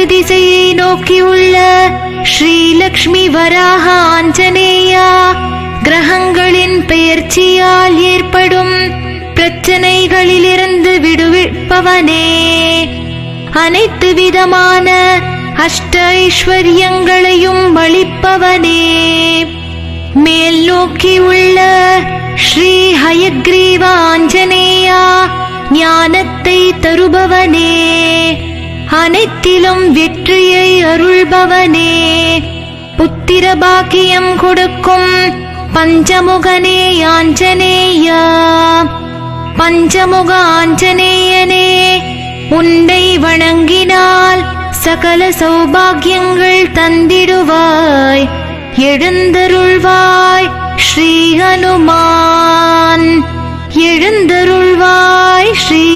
வடக்கு திசையை நோக்கியுள்ள ஸ்ரீலக்ஷ்மி வராக ஆஞ்சநேயா, கிரகங்களின் பெயர்ச்சியால் ஏற்படும் பிரச்சனைகளிலிருந்து விடுவிப்பவனே, அனைத்து விதமான அஷ்ட ஐஸ்வர்யங்களையும் அளிப்பவனே, மேல் நோக்கி உள்ள ஸ்ரீ ஹயக்ரீவ ஆஞ்சநேயா, ஞானத்தை தருபவனே, அனைத்திலும் வெற்றியை அருள்பவனே, புத்திர பாக்கியம் கொடுக்கும் பஞ்சமுகனே ஆஞ்சநேயா. பஞ்சமுக ஆஞ்சநேயனே, உன்னை வணங்கினால் சகல சௌபாகியங்கள் தந்திடுவாய். எழுந்தருள்வாய் ஸ்ரீ ஹனுமான், எழுந்தருள்வாய் ஸ்ரீ